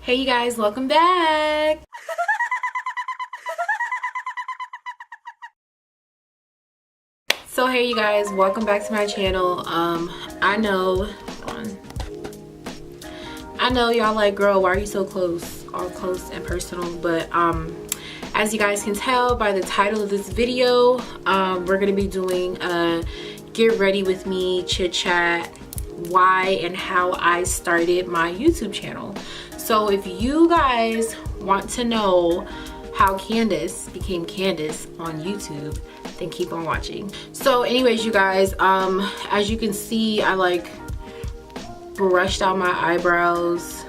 Hey you guys, welcome back. So hey you guys, welcome back to my channel. I know y'all like, girl, why are you so close, all close and personal? But as you guys can tell by the title of this video, we're gonna be doing a get ready with me chit chat, why and how I started my YouTube channel. So if you guys want to know how Candace became Candace on YouTube, then keep on watching. So anyways, you guys, as you can see, I like brushed out my eyebrows,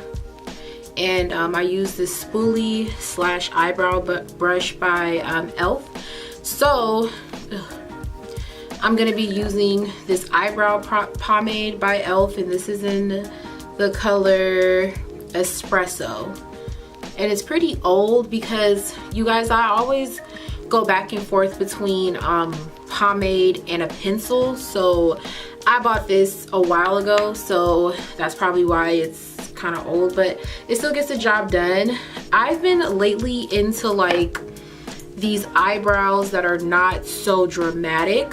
and I used this spoolie slash eyebrow brush by Elf. So I'm gonna be using this eyebrow pomade by Elf, and this is in the color Espresso, and it's pretty old because, you guys, I always go back and forth between pomade and a pencil. So I bought this a while ago, so that's probably why it's kind of old, but it still gets the job done. I've been lately into like these eyebrows that are not so dramatic.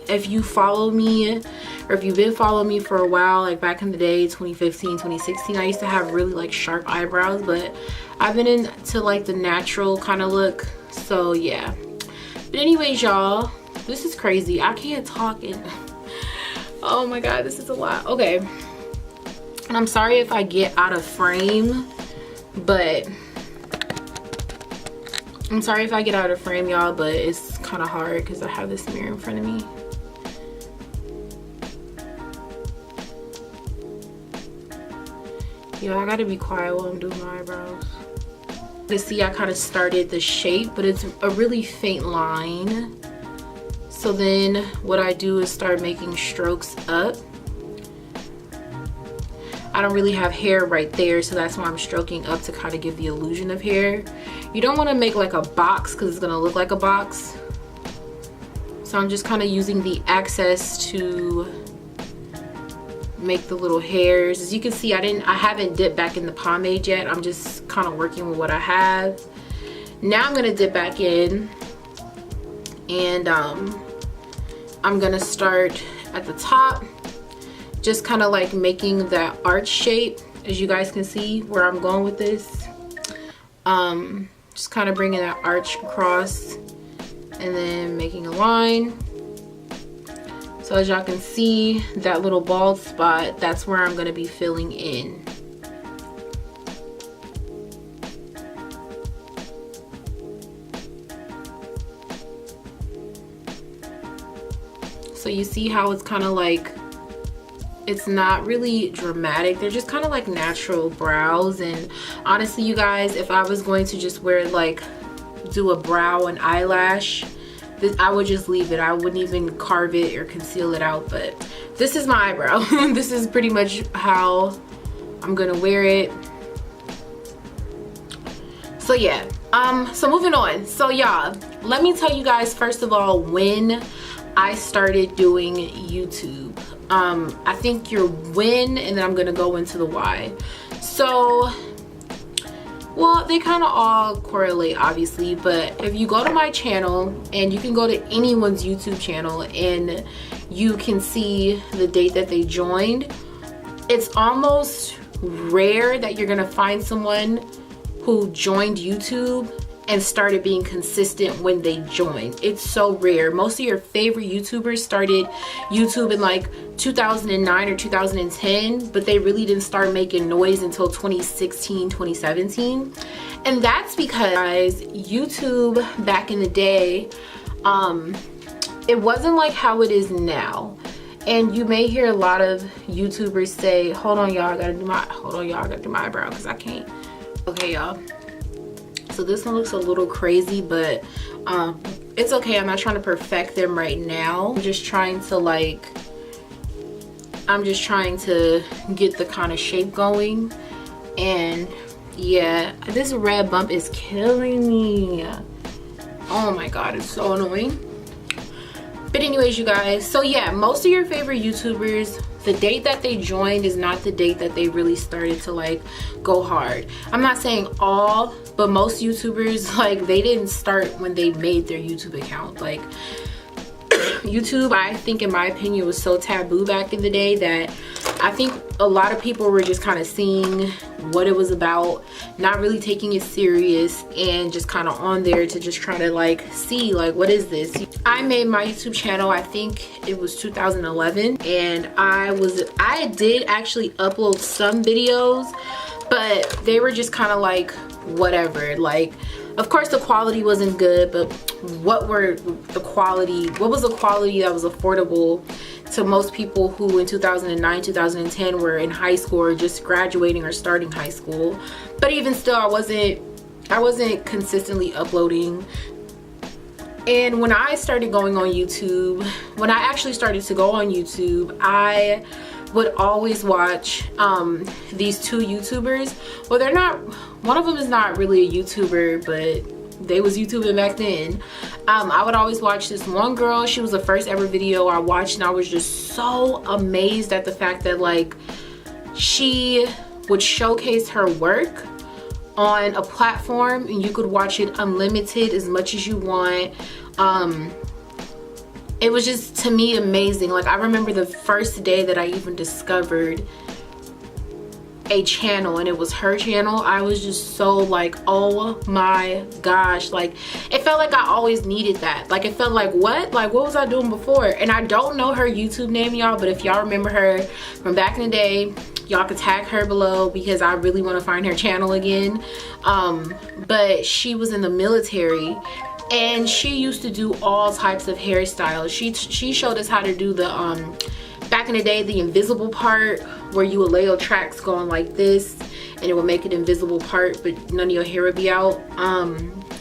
If you follow me, or if you've been following me for a while, like back in the day, 2015, 2016, I used to have really like sharp eyebrows, but I've been into like the natural kind of look. So yeah, but anyways, y'all, this is crazy. I can't talk and oh my god, this is a lot. Okay, and I'm sorry if I get out of frame, but y'all, but it's kind of hard because I have this mirror in front of me. Yo, I gotta be quiet while I'm doing my eyebrows. You see, I kind of started the shape, but it's a really faint line. So then what I do is start making strokes up. I don't really have hair right there, so that's why I'm stroking up to kind of give the illusion of hair. You don't want to make like a box because it's gonna look like a box. So I'm just kind of using the excess to make the little hairs. As you can see, I haven't dipped back in the pomade yet. I'm just kind of working with what I have. Now I'm gonna dip back in, and I'm gonna start at the top, just kind of like making that arch shape. As you guys can see where I'm going with this, just kind of bringing that arch across and then making a line. So as y'all can see, that little bald spot, that's where I'm going to be filling in. So you see how it's kind of like, it's not really dramatic. They're just kind of like natural brows. And honestly, you guys, if I was going to just wear like, do a brow and eyelash, I would just leave it. I wouldn't even carve it or conceal it out. But this is my eyebrow. This is pretty much how I'm gonna wear it. So yeah, so moving on. So y'all, let me tell you guys first of all when I started doing YouTube. I think your when, and then I'm gonna go into the why. So, well, they kind of all correlate, obviously, but if you go to my channel, and you can go to anyone's YouTube channel and you can see the date that they joined, it's almost rare that you're gonna find someone who joined YouTube and started being consistent when they joined. It's so rare. Most of your favorite YouTubers started YouTube in like 2009 or 2010, but they really didn't start making noise until 2016, 2017. And that's because YouTube back in the day, it wasn't like how it is now. And you may hear a lot of YouTubers say, hold on y'all, I gotta do my eyebrow because I can't. Okay y'all, so this one looks a little crazy, but it's okay. I'm not trying to perfect them right now. I'm just trying to get the kind of shape going. And yeah, this red bump is killing me. Oh my god, it's so annoying. But anyways, you guys, so yeah, most of your favorite YouTubers the date that they joined is not the date that they really started to like go hard. I'm not saying all, but most YouTubers, like, they didn't start when they made their YouTube account. Like, YouTube, I think, in my opinion, was so taboo back in the day that I think a lot of people were just kind of seeing what it was about, not really taking it serious, and just kind of on there to just try to like see like, what is this? I made my YouTube channel, I think it was 2011, and I did actually upload some videos, but they were just kind of like whatever. Like, of course the quality wasn't good, but what was the quality that was affordable to most people who in 2009 2010 were in high school or just graduating or starting high school. But even still, I wasn't consistently uploading. And when I started going on YouTube, when I actually started to go on YouTube, I would always watch these two YouTubers. Well, they're not, one of them is not really a YouTuber, but they was YouTubing back then. I would always watch this one girl. She was the first ever video I watched, and I was just so amazed at the fact that like she would showcase her work on a platform and you could watch it unlimited as much as you want. It was just, to me, amazing. Like, I remember the first day that I even discovered a channel and it was her channel. I was just so like, oh my gosh, like it felt like I always needed that. Like, it felt like, what was I doing before? And I don't know her YouTube name, y'all, but if y'all remember her from back in the day, y'all could tag her below because I really want to find her channel again. But she was in the military and she used to do all types of hairstyles. She showed us how to do the back in the day, the invisible part, where you would lay your tracks going like this and it would make an invisible part but none of your hair would be out.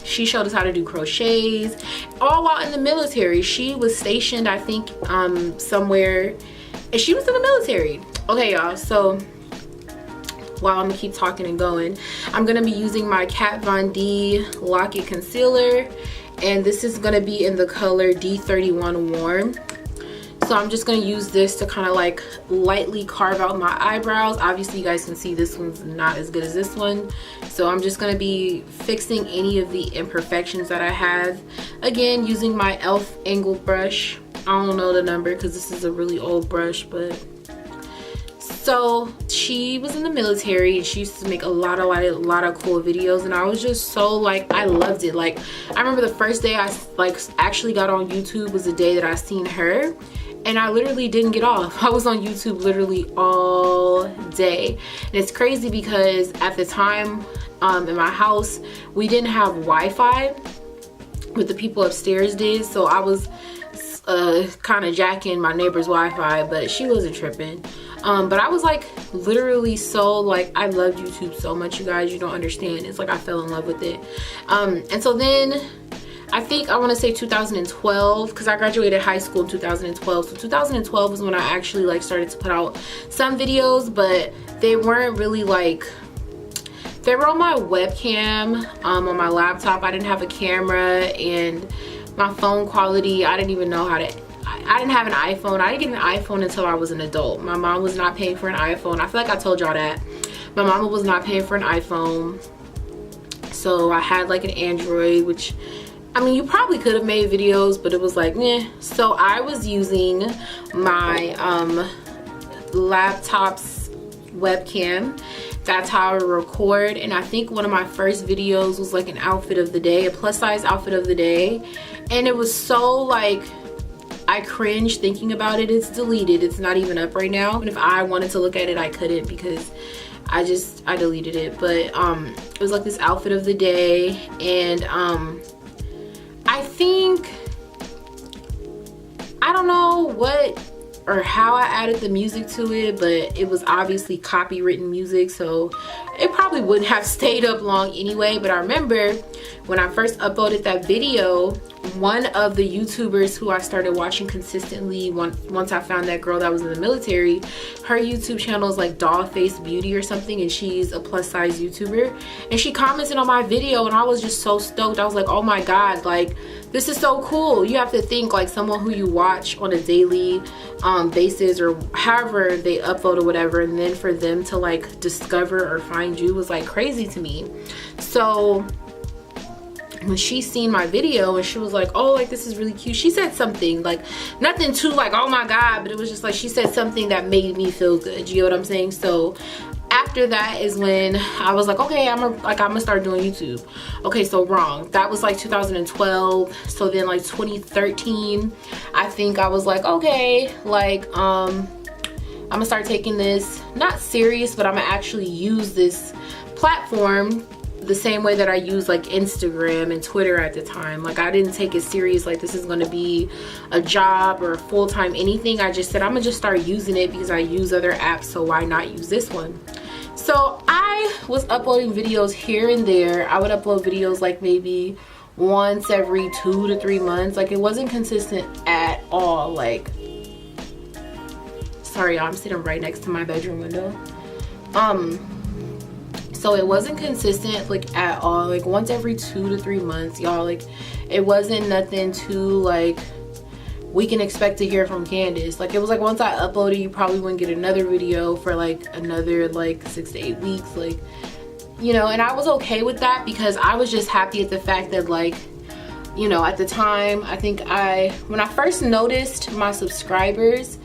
She showed us how to do crochets, all while in the military. She was stationed, I think, somewhere, and she was in the military. Okay, y'all, so while I'm gonna keep talking and going, I'm gonna be using my Kat Von D Lock It Concealer, and this is gonna be in the color D31 Warm. So I'm just going to use this to kind of like lightly carve out my eyebrows. Obviously you guys can see this one's not as good as this one. So I'm just going to be fixing any of the imperfections that I have. Again, using my e.l.f. angled brush. I don't know the number because this is a really old brush, but... So she was in the military and she used to make a lot of cool videos, and I was just so like, I loved it. Like, I remember the first day I like actually got on YouTube was the day that I seen her, and I literally didn't get off. I was on YouTube literally all day. And it's crazy because at the time in my house we didn't have Wi-Fi, but the people upstairs did, so I was kind of jacking my neighbor's Wi-Fi, but she wasn't tripping. But I was like literally so like, I loved YouTube so much, you guys, you don't understand. It's like I fell in love with it. And so then I think I want to say 2012, because I graduated high school in 2012. So 2012 was when I actually like started to put out some videos, but they weren't really like, they were on my webcam on my laptop. I didn't have a camera, and my phone quality, I didn't even know how to, I didn't have an iPhone. I didn't get an iPhone until I was an adult. My mom was not paying for an iPhone. I feel like I told y'all that. My mama was not paying for an iPhone. So I had like an Android, which, I mean, you probably could have made videos, but it was like, meh. So I was using my laptop's webcam. That's how I record. And I think one of my first videos was like an outfit of the day, a plus size outfit of the day. And it was so like, I cringe thinking about it. It's deleted. It's not even up right now. And if I wanted to look at it, I couldn't because I deleted it. But it was like this outfit of the day. And I think, I don't know what or how I added the music to it, but it was obviously copywritten music, so it probably probably wouldn't have stayed up long anyway. But I remember when I first uploaded that video, one of the YouTubers who I started watching consistently once I found that girl that was in the military, her YouTube channel is like Dollface Beauty or something, and she's a plus size YouTuber, and she commented on my video, and I was just so stoked. I was like, oh my god, like this is so cool. You have to think, like, someone who you watch on a daily basis or however they upload or whatever, and then for them to like discover or find you was like crazy to me. So when she seen my video and she was like, oh, like this is really cute, she said something like, nothing too like oh my god, but it was just like she said something that made me feel good. You know what I'm saying? So after that is when I was like, okay, I'm gonna start doing YouTube. Okay, so wrong, that was like 2012. So then like 2013, I think I was like, okay, like I'm gonna start taking this not serious, but I'm gonna actually use this platform the same way that I use like Instagram and Twitter at the time. Like I didn't take it serious like this is going to be a job or a full-time anything. I just said I'm gonna just start using it because I use other apps, so why not use this one? So I was uploading videos here and there. I would upload videos like maybe once every 2 to 3 months. Like it wasn't consistent at all. Like, sorry, I'm sitting right next to my bedroom window. So it wasn't consistent like at all. Like once every 2 to 3 months, y'all. Like it wasn't nothing too like we can expect to hear from Candace. Like it was like once I uploaded, you probably wouldn't get another video for like another like 6 to 8 weeks, like, you know. And I was okay with that because I was just happy at the fact that, like, you know, at the time, I think when I first noticed my subscribers,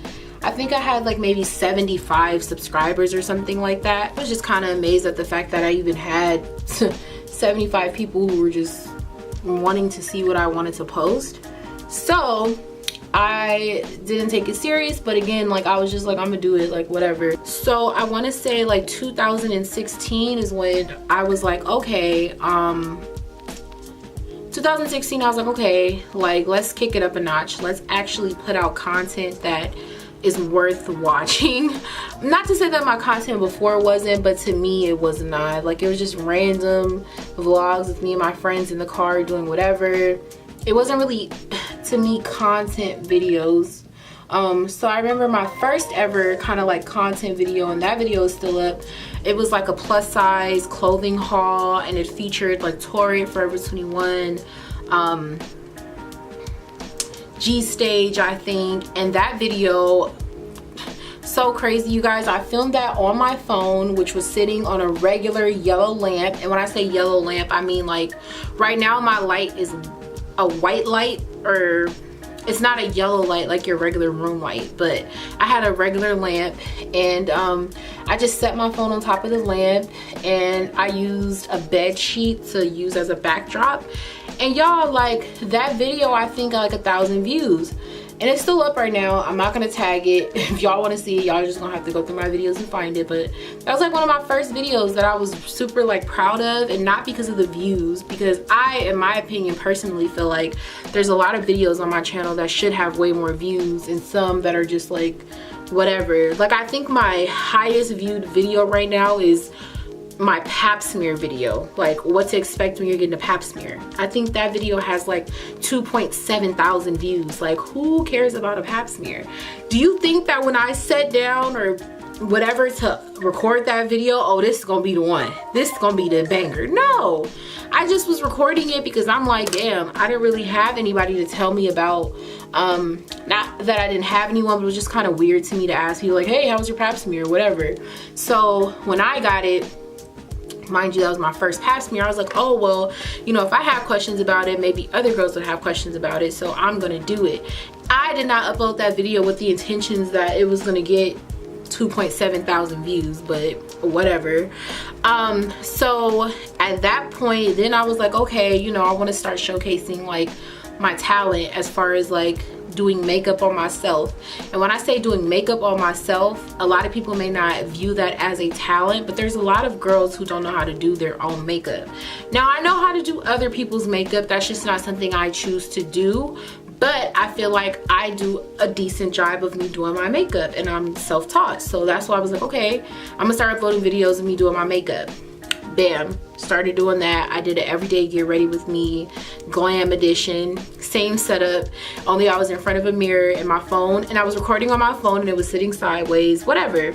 I think I had like maybe 75 subscribers or something like that. I was just kind of amazed at the fact that I even had 75 people who were just wanting to see what I wanted to post. So I didn't take it serious, but again, like I was just like, I'm gonna do it, like whatever. So I want to say like 2016 is when I was like, okay, 2016 I was like, okay, like let's kick it up a notch. Let's actually put out content that is worth watching. Not to say that my content before wasn't, but to me it was not. Like it was just random vlogs with me and my friends in the car doing whatever. It wasn't really, to me, content videos. So I remember my first ever kind of like content video, and that video is still up. It was like a plus size clothing haul, and it featured like Tori, Forever 21, G Stage, I think. And that video, so crazy, you guys. I filmed that on my phone, which was sitting on a regular yellow lamp. And when I say yellow lamp, I mean like right now my light is a white light, or it's not a yellow light like your regular room light, but I had a regular lamp, and I just set my phone on top of the lamp, and I used a bed sheet to use as a backdrop. And y'all, like that video I think got like 1,000 views, and it's still up right now. I'm not gonna tag it. If y'all want to see it, y'all just gonna have to go through my videos and find it. But that was like one of my first videos that I was super like proud of, and not because of the views, because I, in my opinion, personally feel like there's a lot of videos on my channel that should have way more views, and some that are just like whatever. Like I think my highest viewed video right now is my pap smear video, like what to expect when you're getting a pap smear. I think that video has like 2.7 thousand views. Like who cares about a pap smear? Do you think that when I sat down or whatever to record that video, oh, this is gonna be the one, this is gonna be the banger? No, I just was recording it because I'm like, damn, I didn't really have anybody to tell me about, not that I didn't have anyone, but it was just kind of weird to me to ask people like, hey, how was your pap smear, whatever. So when I got it, mind you, that was my first pap smear, I was like, oh well, you know, if I have questions about it, maybe other girls would have questions about it, so I'm gonna do it. I did not upload that video with the intentions that it was gonna get 2.7 thousand views, but whatever. So at that point, then I was like, okay, you know, I want to start showcasing like my talent as far as like doing makeup on myself. And when I say doing makeup on myself, a lot of people may not view that as a talent, but there's a lot of girls who don't know how to do their own makeup. Now I know how to do other people's makeup, that's just not something I choose to do, but I feel like I do a decent job of me doing my makeup, and I'm self-taught. So that's why I was like, okay, I'm gonna start uploading videos of me doing my makeup. bam, started doing that. I did an everyday get ready with me glam edition, same setup, only I was in front of a mirror and my phone, and I was recording on my phone and it was sitting sideways, whatever.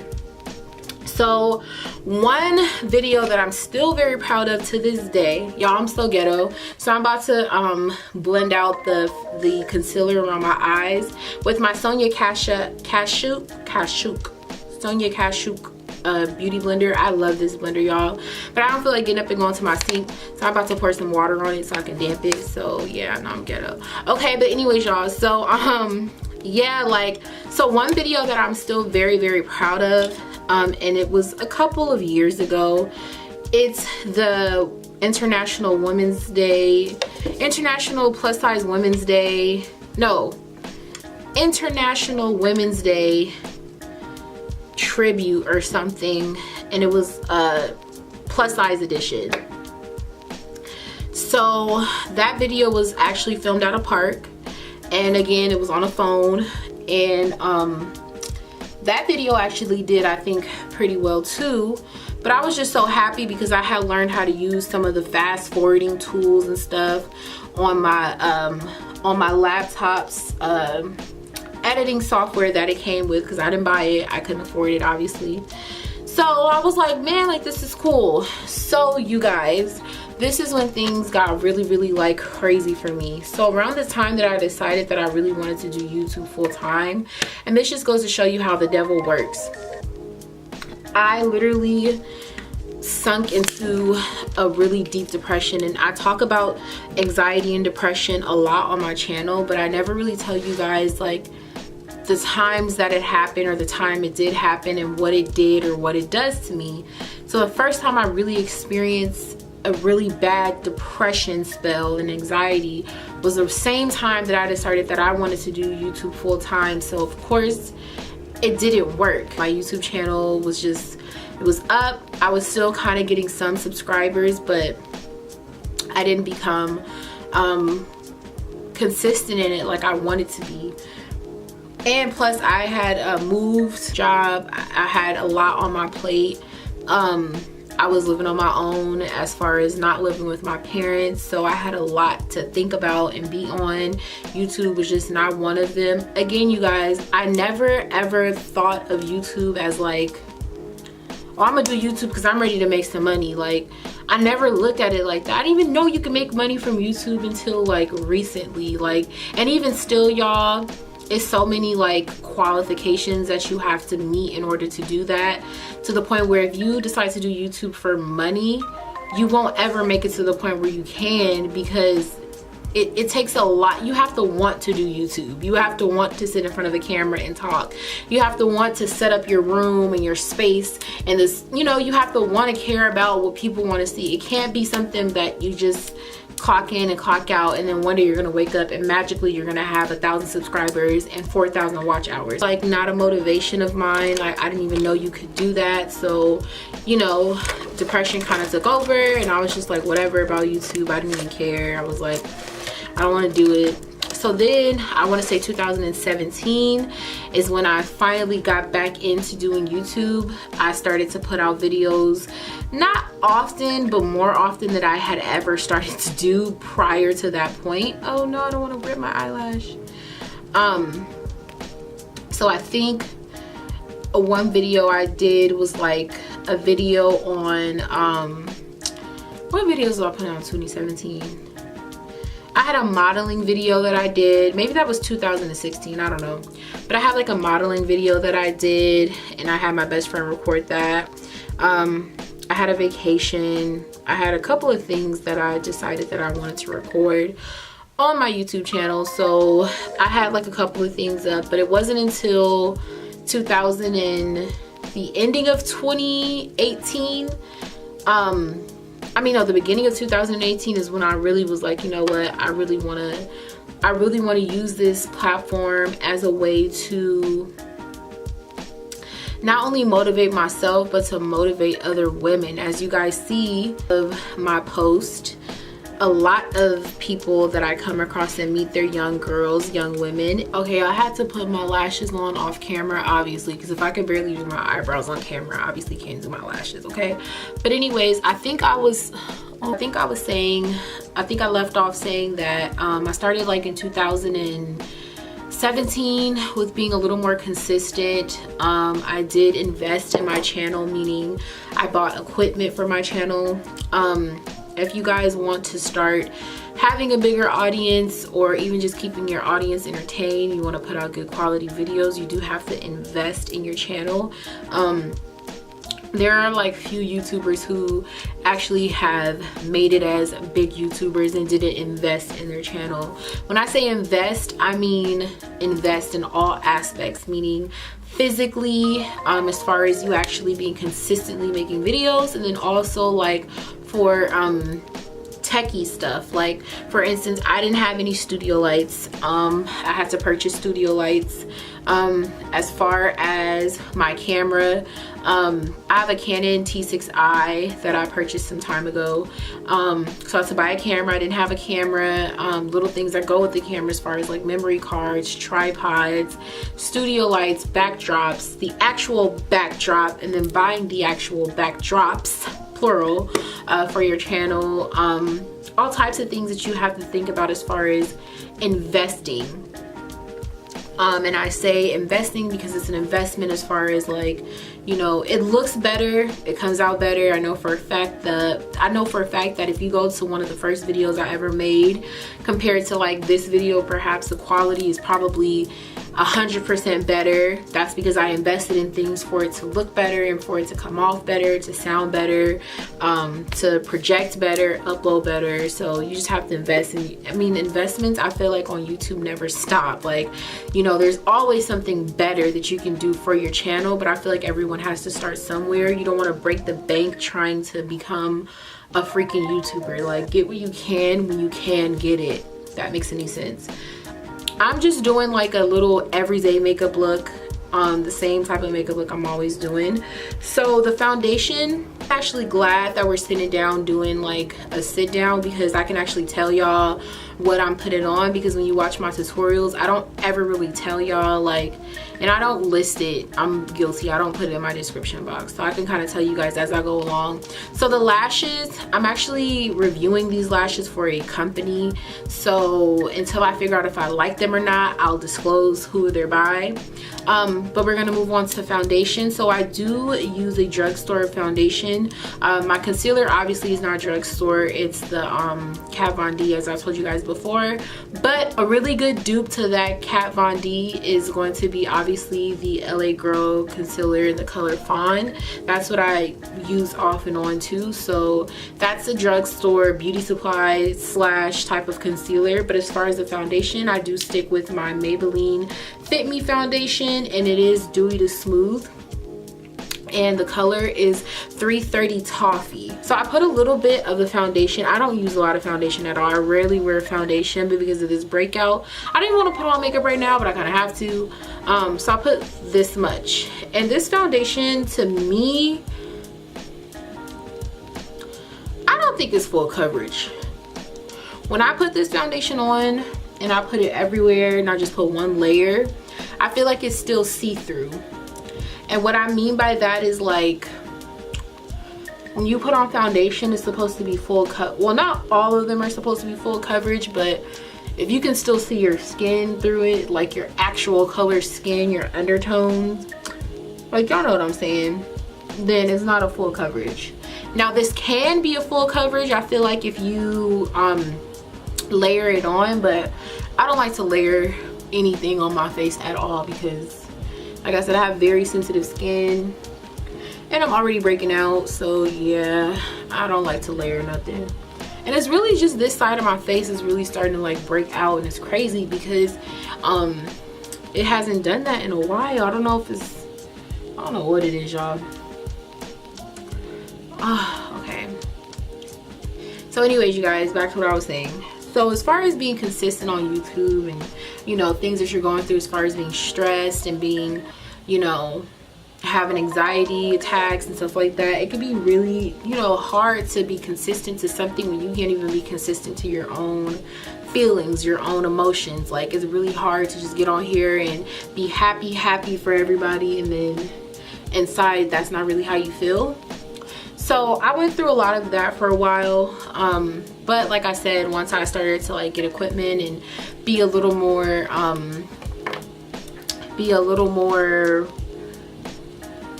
So one video that I'm still very proud of to this day, y'all, I'm so ghetto. So I'm about to blend out the concealer around my eyes with my Sonia Kashuk beauty blender. I love this blender, y'all, but I don't feel like getting up and going to my sink, so I'm about to pour some water on it so I can damp it. So yeah, no, I'm ghetto. Okay, but anyways, y'all, so yeah, like, so one video that I'm still very, very proud of, and it was a couple of years ago. It's the International Women's Day, International Plus Size Women's Day, no, International Women's Day tribute or something, and it was a plus size edition. So that video was actually filmed at a park, and again, it was on a phone, and that video actually did, I think, pretty well too. But I was just so happy because I had learned how to use some of the fast forwarding tools and stuff on my laptop's editing software that it came with, because I didn't buy it, I couldn't afford it, obviously. So I was like, man, like, this is cool. So you guys, this is when things got really, really like crazy for me. So around the time that I decided that I really wanted to do YouTube full time, and this just goes to show you how the devil works, I literally sunk into a really deep depression. And I talk about anxiety and depression a lot on my channel, but I never really tell you guys like the times that it happened, or the time it did happen, and what it did or what it does to me. So the first time I really experienced a really bad depression spell and anxiety was the same time that I decided that I wanted to do YouTube full time. So of course it didn't work. My YouTube channel was just, it was up. I was still kind of getting some subscribers, but I didn't become consistent in it like I wanted to be. And plus I had a moved job. I had a lot on my plate. I was living on my own as far as not living with my parents, so I had a lot to think about and be on. YouTube was just not one of them. Again, you guys, I never ever thought of YouTube as like, oh, I'm gonna do YouTube because I'm ready to make some money. Like, I never looked at it like that. I didn't even know you could make money from YouTube until like recently. Like, and even still, y'all, it's so many like qualifications that you have to meet in order to do that, to the point where if you decide to do YouTube for money, you won't ever make it to the point where you can, because it takes a lot. You have to want to do YouTube. You have to want to sit in front of a camera and talk. You have to want to set up your room and your space, and this, you know, you have to want to care about what people want to see. It can't be something that you just clock in and clock out, and then one day you're gonna wake up and magically you're gonna have 1,000 subscribers and 4,000 watch hours. Like, not a motivation of mine. Like, I didn't even know you could do that. So, you know, depression kind of took over, and I was just like, whatever about YouTube. I didn't even care. I was like, I don't want to do it. So then I want to say 2017 is when I finally got back into doing YouTube. I started to put out videos, not often, but more often than I had ever started to do prior to that point. Oh no, I don't want to rip my eyelash. So I think one video I did was like a video on what videos did I put out in 2017? I had a modeling video that I did. Maybe that was 2016, I don't know. But I had like a modeling video that I did, and I had my best friend record that. I had a vacation. I had a couple of things that I decided that I wanted to record on my YouTube channel. So I had like a couple of things up, but it wasn't until the ending of 2018, the beginning of 2018 is when I really was like, you know what, I really want to use this platform as a way to not only motivate myself, but to motivate other women. As you guys see of my post, a lot of people that I come across and meet, they're young girls, young women. Okay, I had to put my lashes on off camera, obviously, because if I could barely do my eyebrows on camera, I obviously can't do my lashes, okay? But anyways, I think I left off saying that I started like in 2017 with being a little more consistent. I did invest in my channel, meaning I bought equipment for my channel. If you guys want to start having a bigger audience, or even just keeping your audience entertained, you want to put out good quality videos, you do have to invest in your channel. There are like few YouTubers who actually have made it as big YouTubers and didn't invest in their channel. When I say invest, I mean invest in all aspects, meaning physically, as far as you actually being consistently making videos, and then also like for techie stuff. Like for instance, I didn't have any studio lights. I had to purchase studio lights. As far as my camera, I have a Canon T6i that I purchased some time ago. So I had to buy a camera. I didn't have a camera. Little things that go with the camera as far as like memory cards, tripods, studio lights, backdrops, the actual backdrop, and then buying the actual backdrops, plural, for your channel. All types of things that you have to think about as far as investing. And I say investing because it's an investment as far as like, you know, it looks better, it comes out better. I know for a fact that if you go to one of the first videos I ever made compared to like this video, perhaps the quality is probably 100% better. That's because I invested in things for it to look better and for it to come off better, to sound better, to project better, upload better. So you just have to invest in, I mean, investments I feel like on YouTube never stop. Like, you know, there's always something better that you can do for your channel, but I feel like everyone has to start somewhere. You don't want to break the bank trying to become a freaking YouTuber. Like, get what you can when you can get it, if that makes any sense. I'm just doing like a little everyday makeup look, the same type of makeup look I'm always doing. So the foundation, I'm actually glad that we're sitting down doing like a sit down, because I can actually tell y'all what I'm putting on, because when you watch my tutorials, I don't ever really tell y'all, like, and I don't list it. I'm guilty, I don't put it in my description box, so I can kind of tell you guys as I go along. So the lashes, I'm actually reviewing these lashes for a company, so until I figure out if I like them or not, I'll disclose who they're by. But we're gonna move on to foundation. So I do use a drugstore foundation. My concealer obviously is not drugstore, it's the Kat Von D, as I told you guys before. But a really good dupe to that Kat Von D is going to be obviously the LA Girl concealer in the color Fawn. That's what I use off and on too. So that's a drugstore beauty supply slash type of concealer. But as far as the foundation, I do stick with my Maybelline Fit Me foundation, and it is dewy to smooth, and the color is 330 Toffee. So I put a little bit of the foundation. I don't use a lot of foundation at all. I rarely wear foundation, but because of this breakout, I didn't want to put on makeup right now, but I kind of have to. So I put this much, and this foundation to me, I don't think it's full coverage. When I put this foundation on and I put it everywhere and I just put one layer, I feel like it's still see-through. And what I mean by that is, like, when you put on foundation, it's supposed to be full well, not all of them are supposed to be full coverage, but if you can still see your skin through it, like your actual color skin, your undertones, like, y'all know what I'm saying, then it's not a full coverage. Now this can be a full coverage, I feel like, if you layer it on, but I don't like to layer anything on my face at all, because like I said, I have very sensitive skin and I'm already breaking out. So yeah, I don't like to layer nothing. And it's really just this side of my face is really starting to like break out, and it's crazy because it hasn't done that in a while. I don't know if it's, I don't know what it is, y'all. Okay, so anyways, you guys, back to what I was saying. So as far as being consistent on YouTube, and, you know, things that you're going through as far as being stressed and being, you know, having anxiety attacks and stuff like that, it can be really, you know, hard to be consistent to something when you can't even be consistent to your own feelings, your own emotions. Like, it's really hard to just get on here and be happy for everybody, and then inside that's not really how you feel. So I went through a lot of that for a while, but like I said, once I started to like get equipment and be a little more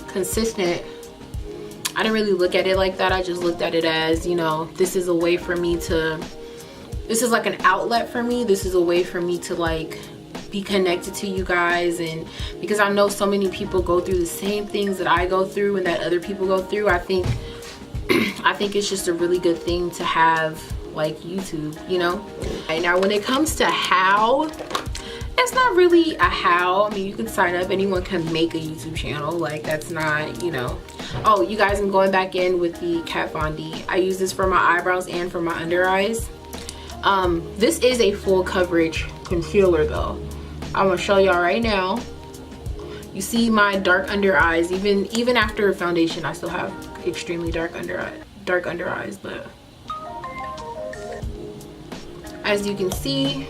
consistent, I didn't really look at it like that. I just looked at it as, you know, this is a way for me to, this is like an outlet for me. This is a way for me to like be connected to you guys, and because I know so many people go through the same things that I go through and that other people go through, I think it's just a really good thing to have, like YouTube, you know. And now when it comes to how, it's not really a how. I mean, you can sign up, anyone can make a YouTube channel, like that's not, you know. Oh, you guys, I'm going back in with the Kat Von D. I use this for my eyebrows and for my under eyes. This is a full coverage concealer though. I'm gonna show y'all right now. You see my dark under eyes, even after foundation I still have extremely dark under eyes, but as you can see,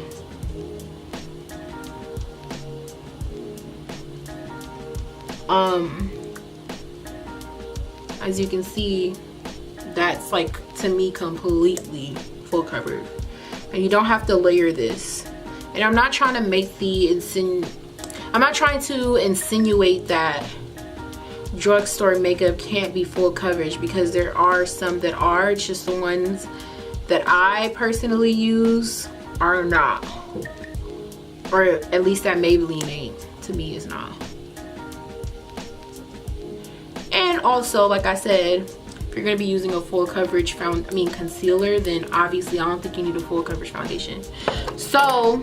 that's like, to me, completely full coverage. And you don't have to layer this. And I'm not trying to make the I'm not trying to insinuate that drugstore makeup can't be full coverage, because there are some that are. It's just the ones that I personally use are not, or at least that Maybelline ain't. To me, is not. And also, like I said, if you're gonna be using a full coverage concealer, then obviously I don't think you need a full coverage foundation. So,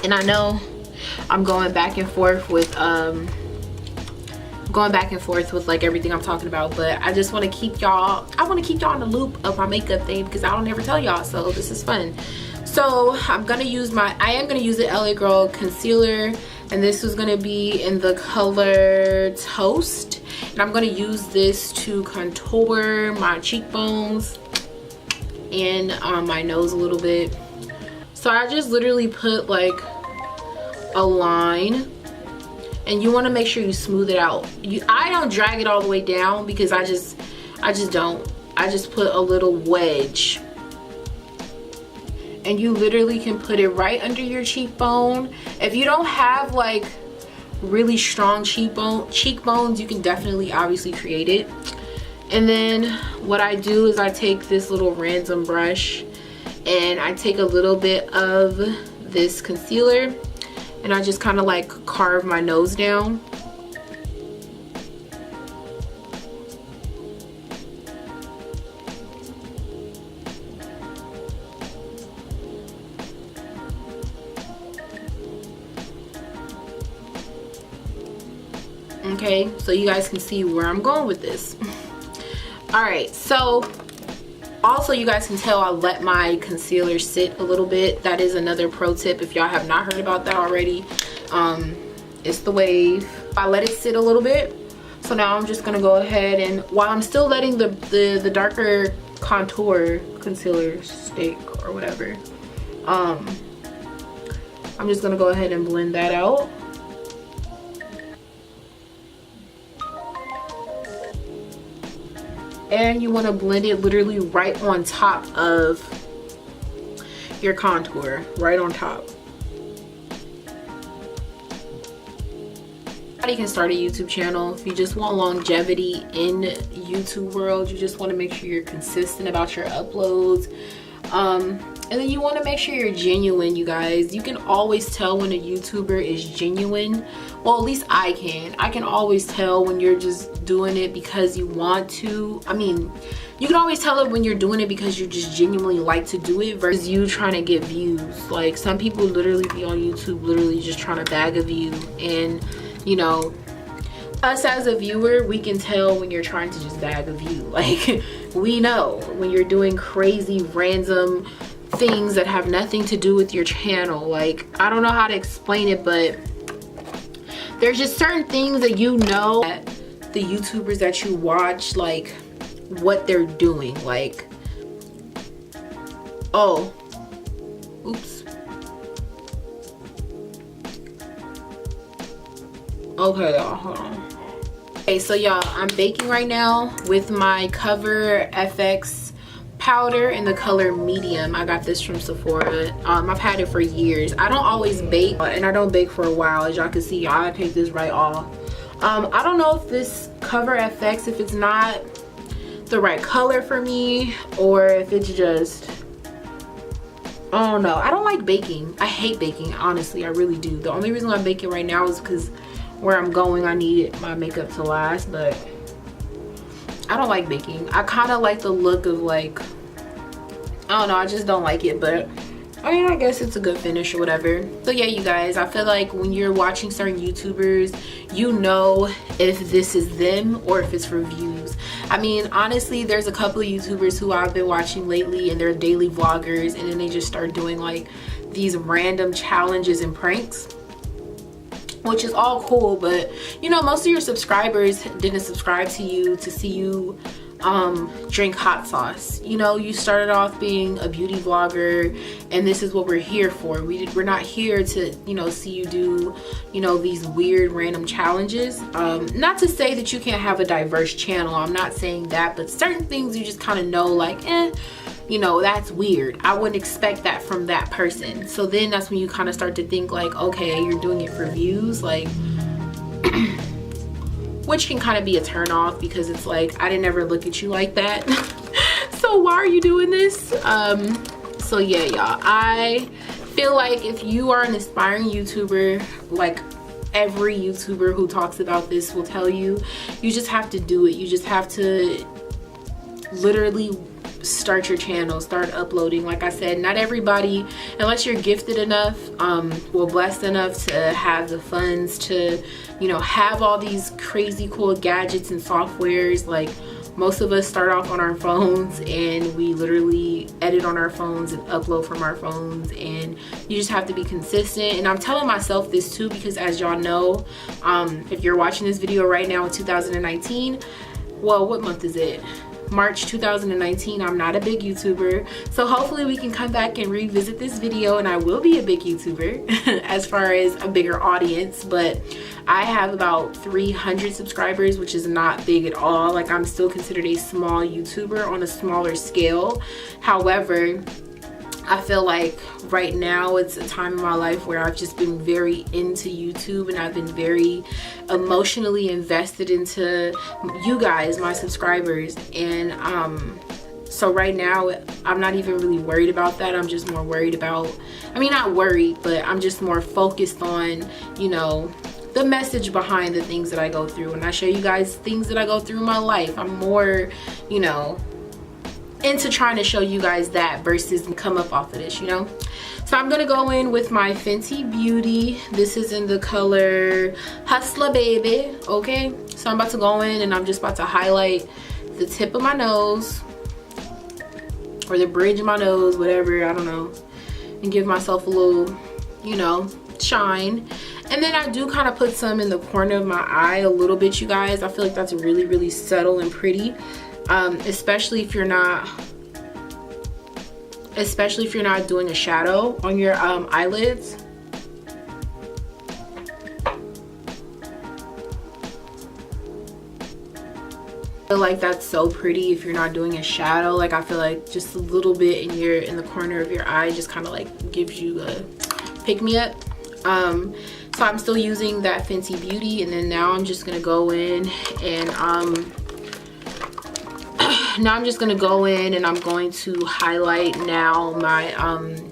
and I know I'm going back and forth with like everything I'm talking about, but I just want to keep y'all, in the loop of my makeup thing, because I don't ever tell y'all, so this is fun. So I am gonna use the LA Girl concealer, and this is gonna be in the color Toast, and I'm gonna use this to contour my cheekbones and my nose a little bit. So I just literally put like a line, and you want to make sure you smooth it out. I don't drag it all the way down, because I just don't. I just put a little wedge, and you literally can put it right under your cheekbone. If you don't have like really strong cheekbones, you can definitely obviously create it. And then what I do is I take this little random brush, and I take a little bit of this concealer, and I just kind of like carve my nose down. Okay, so you guys can see where I'm going with this. All right, so also you guys can tell I let my concealer sit a little bit. That is another pro tip if y'all have not heard about that already. It's the Wave. I let it sit a little bit. So now I'm just gonna go ahead, and while I'm still letting the darker contour concealer stick or whatever, I'm just gonna go ahead and blend that out. And you want to blend it literally right on top of your contour, right on top. You can start a YouTube channel if you just want longevity in YouTube world. You just want to make sure you're consistent about your uploads, and then you want to make sure you're genuine. You guys, you can always tell when a YouTuber is genuine. Well, at least I can always tell when you're just doing it because you want to. I mean, you can always tell it when you're doing it because you just genuinely like to do it versus you trying to get views. Like, some people literally be on YouTube literally just trying to bag a view, and you know, us as a viewer, we can tell when you're trying to just bag a view. Like, we know when you're doing crazy random things that have nothing to do with your channel. Like, I don't know how to explain it, but there's just certain things that you know that the YouTubers that you watch, like what they're doing. Like, oh, oops. Okay, y'all, hold on. Okay, so y'all, I'm baking right now with my Cover FX powder in the color medium. I got this from Sephora. I've had it for years. I don't always bake, and I don't bake for a while. As y'all can see, I take this right off. I don't know if this Cover FX, if it's not the right color for me, or if it's just, I don't know. I don't like baking. I hate baking, honestly. I really do. The only reason I'm baking right now is because where I'm going, I need my makeup to last, but I don't like baking. I kind of like the look of, like, I don't know, I just don't like it, but I mean, I guess it's a good finish or whatever. So yeah, you guys, I feel like when you're watching certain YouTubers, you know if this is them or if it's for views. I mean, honestly, there's a couple of YouTubers who I've been watching lately, and they're daily vloggers, and then they just start doing like these random challenges and pranks, which is all cool, but you know, most of your subscribers didn't subscribe to you to see you drink hot sauce. You know, you started off being a beauty vlogger, and this is what we're here for. We're not here to, you know, see you do, you know, these weird random challenges. Not to say that you can't have a diverse channel, I'm not saying that, but certain things you just kind of know, like, you know, that's weird. I wouldn't expect that from that person. So then that's when you kind of start to think like, okay, you're doing it for views, like which can kind of be a turn off, because it's like, I didn't ever look at you like that. So why are you doing this? So yeah, y'all, I feel like if you are an aspiring YouTuber, like every YouTuber who talks about this will tell you, you just have to do it. You just have to literally start your channel, start uploading. Like I said, not everybody, unless you're gifted enough, well, blessed enough to have the funds to, you know, have all these crazy cool gadgets and softwares. Like, most of us start off on our phones, and we literally edit on our phones and upload from our phones, and you just have to be consistent. And I'm telling myself this too, because as y'all know, if you're watching this video right now in 2019, well, what month is it? March 2019. I'm not a big YouTuber, so hopefully we can come back and revisit this video, and I will be a big YouTuber as far as a bigger audience. But I have about 300 subscribers, which is not big at all. Like, I'm still considered a small YouTuber on a smaller scale. However, I feel like right now it's a time in my life where I've just been very into YouTube, and I've been very emotionally invested into you guys, my subscribers. And so right now I'm not even really worried about that. I'm just more worried about, I mean, not worried, but I'm just more focused on, you know, the message behind the things that I go through. And I show you guys things that I go through in my life. I'm more, you know, into trying to show you guys that versus come up off of this, you know. So I'm gonna go in with my Fenty Beauty. This is in the color Hustler Baby. Okay, so I'm about to go in, and I'm just about to highlight the tip of my nose, or the bridge of my nose, whatever, I don't know, and give myself a little, you know, shine. And then I do kind of put some in the corner of my eye a little bit, you guys. I feel like that's really, really subtle and pretty. Especially if you're not doing a shadow on your eyelids. I feel like that's so pretty if you're not doing a shadow. Like, I feel like just a little bit in the corner of your eye just kind of like gives you a pick me up. So I'm still using that Fenty Beauty, and then now I'm just gonna go in and now I'm just gonna go in and I'm going to highlight now my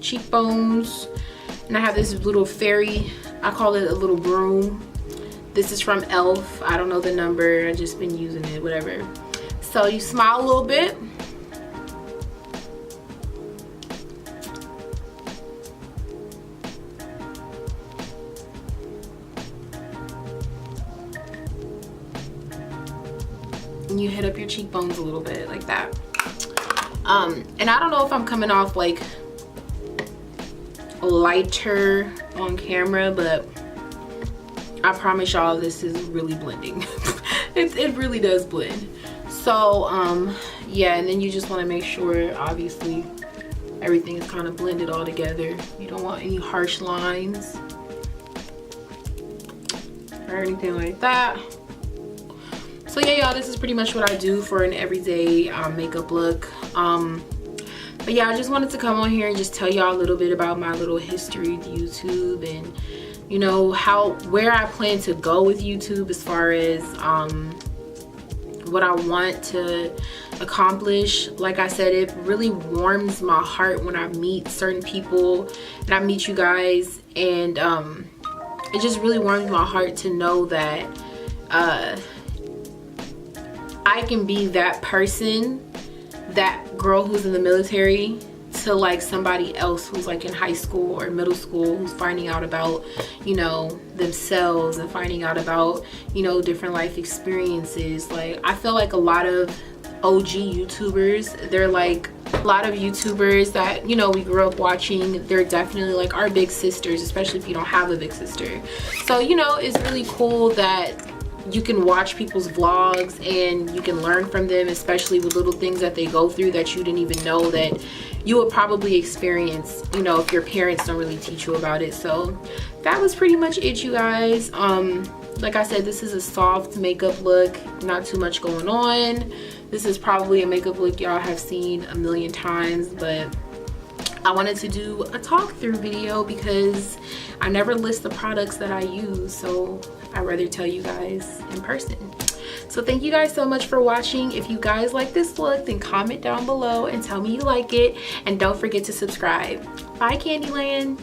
cheekbones. And I have this little fairy, I call it a little broom. This is from e.l.f. I don't know the number, I've just been using it, whatever. So you smile a little bit. And you hit up your cheekbones a little bit like that. And I don't know if I'm coming off like lighter on camera, but I promise y'all this is really blending. It really does blend. So yeah, and then you just want to make sure obviously everything is kind of blended all together. You don't want any harsh lines or anything like that. So yeah, y'all, this is pretty much what I do for an everyday makeup look. But yeah, I just wanted to come on here and just tell y'all a little bit about my little history with YouTube, and you know where I plan to go with YouTube as far as what I want to accomplish. Like I said, it really warms my heart when I meet certain people and I meet you guys, and it just really warms my heart to know that I can be that person, that girl who's in the military, to like somebody else who's like in high school or middle school, who's finding out about, you know, themselves and finding out about, you know, different life experiences. Like, I feel like a lot of OG YouTubers, they're like a lot of YouTubers that, you know, we grew up watching, they're definitely like our big sisters, especially if you don't have a big sister. So, you know, it's really cool that you can watch people's vlogs and you can learn from them, especially with little things that they go through that you didn't even know that you would probably experience, you know, if your parents don't really teach you about it. So that was pretty much it, you guys. Like I said, this is a soft makeup look, not too much going on. This is probably a makeup look y'all have seen a million times, but I wanted to do a talk through video because I never list the products that I use, so I'd rather tell you guys in person. So thank you guys so much for watching. If you guys like this look, then comment down below and tell me you like it, and don't forget to subscribe. Bye, Candyland.